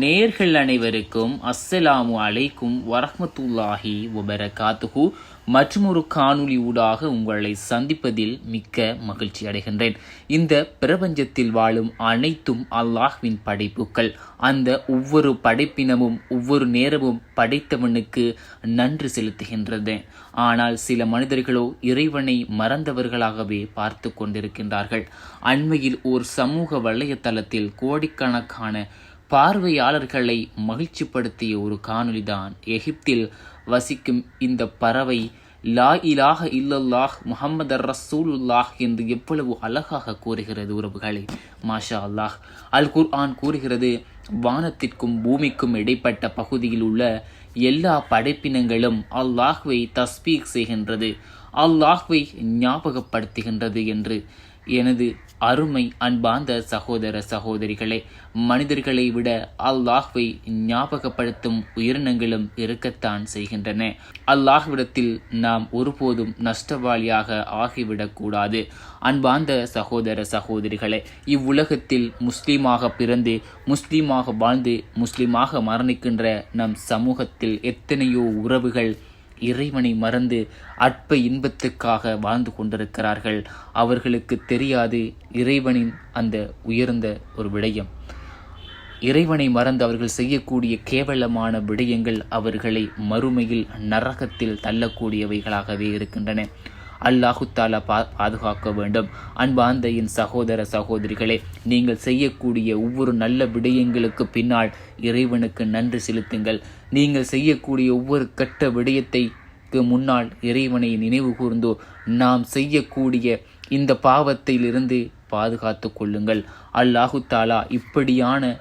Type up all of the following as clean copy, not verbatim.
நேர்கள் அனைவருக்கும் அஸ்ஸலாமு அலைக்கும் வரஹ்மத்துல்லாஹி வபரகாத்துஹு. மற்றும் ஒரு காணொளி ஊடாக உங்களை சந்திப்பதில் மிக்க மகிழ்ச்சி அடைகின்றேன். இந்த பிரபஞ்சத்தில் வாழும் அனைத்தும் அல்லாஹ்வின் படைப்புகள். அந்த ஒவ்வொரு படைப்பினமும் ஒவ்வொரு நேரமும் படைத்தவனுக்கு நன்றி செலுத்துகின்றது. ஆனால் சில மனிதர்களோ இறைவனை மறந்தவர்களாகவே பார்த்து கொண்டிருக்கின்றார்கள். அண்மையில் ஓர் சமூக வலைத்தளத்தில் கோடிக்கணக்கான பார்வையாளர்களை மகிழ்ச்சிப்படுத்திய ஒரு காணொளிதான். எகிப்தில் வசிக்கும் இந்த பறவை லா இலாஹ இல்லல்லாஹ் முஹம்மதர் ரசூலுல்லாஹ் என்று எவ்வளவு அழகாக கூறுகிறது உறவுகளே. மாஷா அல்லாஹ். அல் குர்ஆன் கூறுகிறது, வானத்திற்கும் பூமிக்கும் இடைப்பட்ட பகுதியில் உள்ள எல்லா படைப்பினங்களும் அல்லாஹ்வை தஸ்பீக் செய்கின்றது, அல்லாஹ்வை ஞாபகப்படுத்துகின்றது என்று. எனது அருமை அன்பார்ந்த சகோதர சகோதரிகளே, மனிதர்களை விட அல்லாஹ்வை ஞாபகப்படுத்தும் உயிரினங்களும் இருக்கத்தான் செய்கின்றன. அல்லாஹ்விடத்தில் நாம் ஒருபோதும் நஷ்டவாளியாக ஆகிவிடக்கூடாது. அன்பார்ந்த சகோதர சகோதரிகளே, இவ்வுலகத்தில் முஸ்லீமாக பிறந்து முஸ்லீமாக வாழ்ந்து முஸ்லீமாக மரணிக்கின்ற நம் சமூகத்தில் எத்தனையோ உறவுகள் இறைவனை மறந்து அற்ப இன்பத்துக்காக வாழ்ந்து கொண்டிருக்கிறார்கள். அவர்களுக்கு தெரியாது இறைவனின் அந்த உயர்ந்த ஒரு விடயம். இறைவனை மறந்து அவர்கள் செய்யக்கூடிய கேவலமான விடயங்கள் அவர்களை மறுமையில் நரகத்தில் தள்ளக்கூடியவைகளாகவே இருக்கின்றன. அல்லாஹு தாலா பாதுகாக்க வேண்டும். அன்பார்ந்த என் சகோதர சகோதரிகளே, நீங்கள் செய்யக்கூடிய ஒவ்வொரு நல்ல விடயங்களுக்கு பின்னால் இறைவனுக்கு நன்றி செலுத்துங்கள். நீங்கள் செய்யக்கூடிய ஒவ்வொரு கெட்ட விடயத்தைக்கு முன்னால் இறைவனை நினைவு கூர்ந்தோ நாம் செய்யக்கூடிய இந்த பாவத்திலிருந்து பாதுகாத்து கொள்ளுங்கள். அல்லாஹு தாலா இப்படியான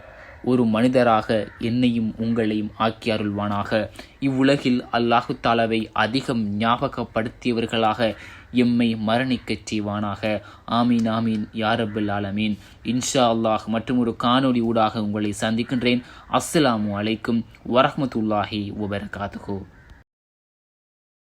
ஒரு மனிதராக என்னையும் உங்களையும் ஆக்கி அருள்வானாக. இவ்வுலகில் அல்லாஹு தாலாவை அதிகம் ஞாபகப்படுத்தியவர்களாக எம்மை மரணிக்கச் செய்வானாக. ஆமீன் ஆமீன் யா ரப்பல் ஆலமீன். இன்ஷா அல்லாஹ் மற்றும் ஒரு காணொளி ஊடாக உங்களை சந்திக்கின்றேன். அஸ்ஸலாமு அலைக்கும் வரஹ்மத்துல்லாஹி வபரகாத்துஹு.